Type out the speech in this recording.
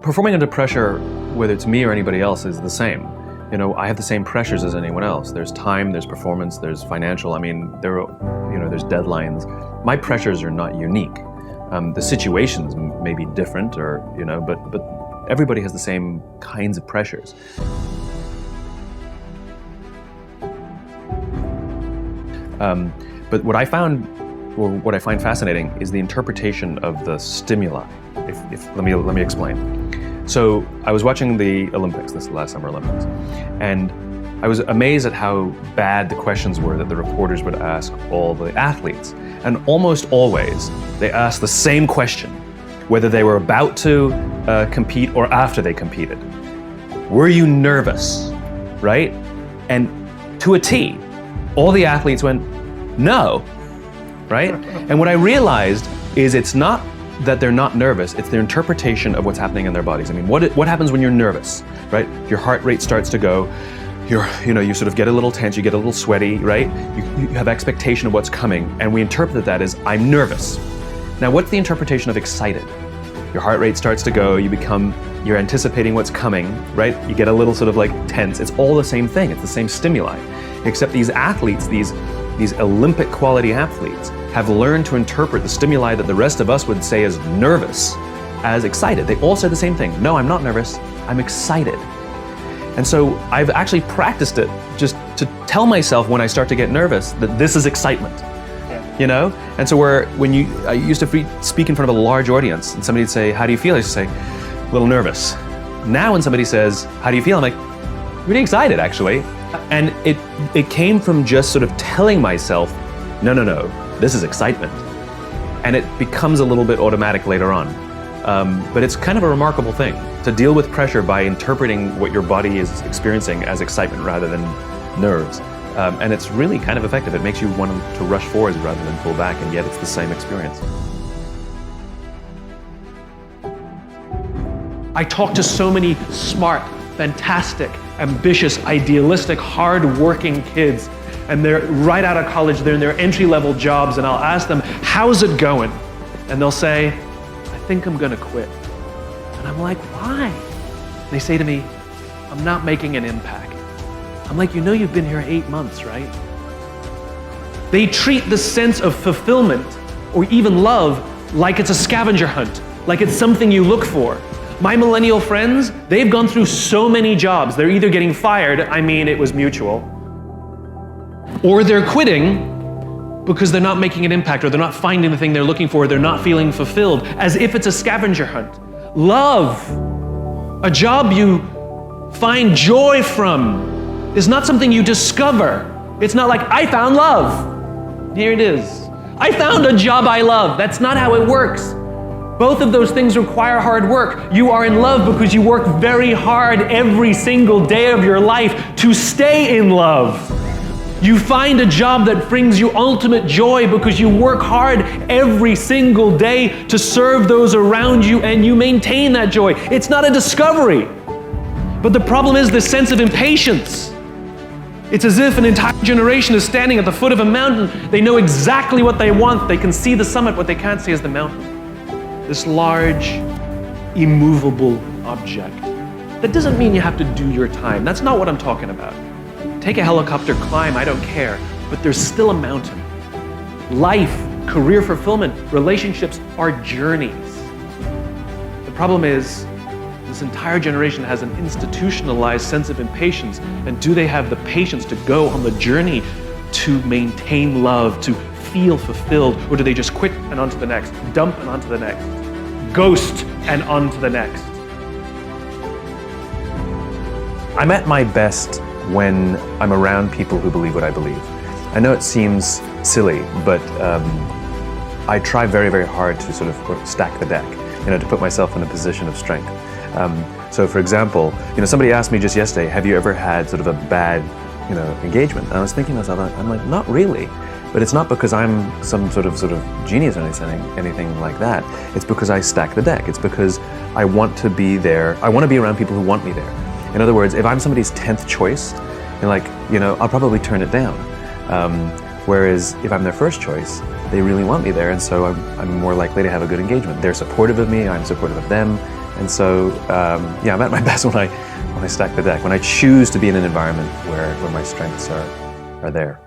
Performing under pressure, whether it's me or anybody else, is the same. You know, I have the same pressures as anyone else. There's time, there's performance, there's financial. I mean, there's deadlines. My pressures are not unique. The situations may be different, or but everybody has the same kinds of pressures. But what I find fascinating is the interpretation of the stimuli. Let me explain. So I was watching the Olympics, this last Summer Olympics, and I was amazed at how bad the questions were that the reporters would ask all the athletes. And almost always, they asked the same question, whether they were about to compete or after they competed. Were you nervous, right? And to a T, all the athletes went, no, right? And what I realized is it's not that they're not nervous, it's their interpretation of what's happening in their bodies. I mean, what happens when you're nervous, right? Your heart rate starts to go, you sort of get a little tense, you get a little sweaty, right? You have expectation of what's coming, and we interpret that as, I'm nervous. Now, what's the interpretation of excited? Your heart rate starts to go, you're anticipating what's coming, right? You get a little sort of like tense. It's all the same thing, it's the same stimuli. Except these athletes, these Olympic quality athletes, have learned to interpret the stimuli that the rest of us would say is nervous as excited. They all say the same thing. No, I'm not nervous, I'm excited. And so I've actually practiced it just to tell myself when I start to get nervous that this is excitement, And so I used to speak in front of a large audience and somebody would say, how do you feel? I used to say, a little nervous. Now when somebody says, how do you feel? I'm like, really excited actually. And it came from just sort of telling myself, no, this is excitement. And it becomes a little bit automatic later on. But it's kind of a remarkable thing to deal with pressure by interpreting what your body is experiencing as excitement rather than nerves. And it's really kind of effective. It makes you want to rush forwards rather than pull back, and yet it's the same experience. I talk to so many smart, fantastic, ambitious, idealistic, hard-working kids, and they're right out of college, they're in their entry-level jobs, and I'll ask them, how's it going? And they'll say, I think I'm gonna quit. And I'm like, why? They say to me, I'm not making an impact. I'm like, you've been here 8 months, right? They treat the sense of fulfillment or even love like it's a scavenger hunt, like it's something you look for. My millennial friends, they've gone through so many jobs. They're either getting fired, it was mutual, or they're quitting because they're not making an impact, or they're not finding the thing they're looking for, they're not feeling fulfilled, as if it's a scavenger hunt. Love, a job you find joy from, is not something you discover. It's not like, I found love. Here it is. I found a job I love. That's not how it works. Both of those things require hard work. You are in love because you work very hard every single day of your life to stay in love. You find a job that brings you ultimate joy because you work hard every single day to serve those around you, and you maintain that joy. It's not a discovery. But the problem is the sense of impatience. It's as if an entire generation is standing at the foot of a mountain. They know exactly what they want. They can see the summit. What they can't see is the mountain. This large, immovable object. That doesn't mean you have to do your time. That's not what I'm talking about. Take a helicopter climb, I don't care, but there's still a mountain. Life, career fulfillment, relationships are journeys. The problem is, this entire generation has an institutionalized sense of impatience, and do they have the patience to go on the journey to maintain love, to feel fulfilled, or do they just quit and on to the next, dump and on to the next, ghost and on to the next? I'm at my best when I'm around people who believe what I believe. I know it seems silly, but I try very, very hard to sort of stack the deck, to put myself in a position of strength. So for example, somebody asked me just yesterday, have you ever had sort of a bad, engagement? And I was thinking to myself, I'm like, not really. But it's not because I'm some sort of genius or anything like that. It's because I stack the deck. It's because I want to be there. I want to be around people who want me there. In other words, if I'm somebody's 10th choice, I'll probably turn it down. Whereas if I'm their first choice, they really want me there, and so I'm more likely to have a good engagement. They're supportive of me, I'm supportive of them. And so, yeah, I'm at my best when I stack the deck, when I choose to be in an environment where my strengths are there.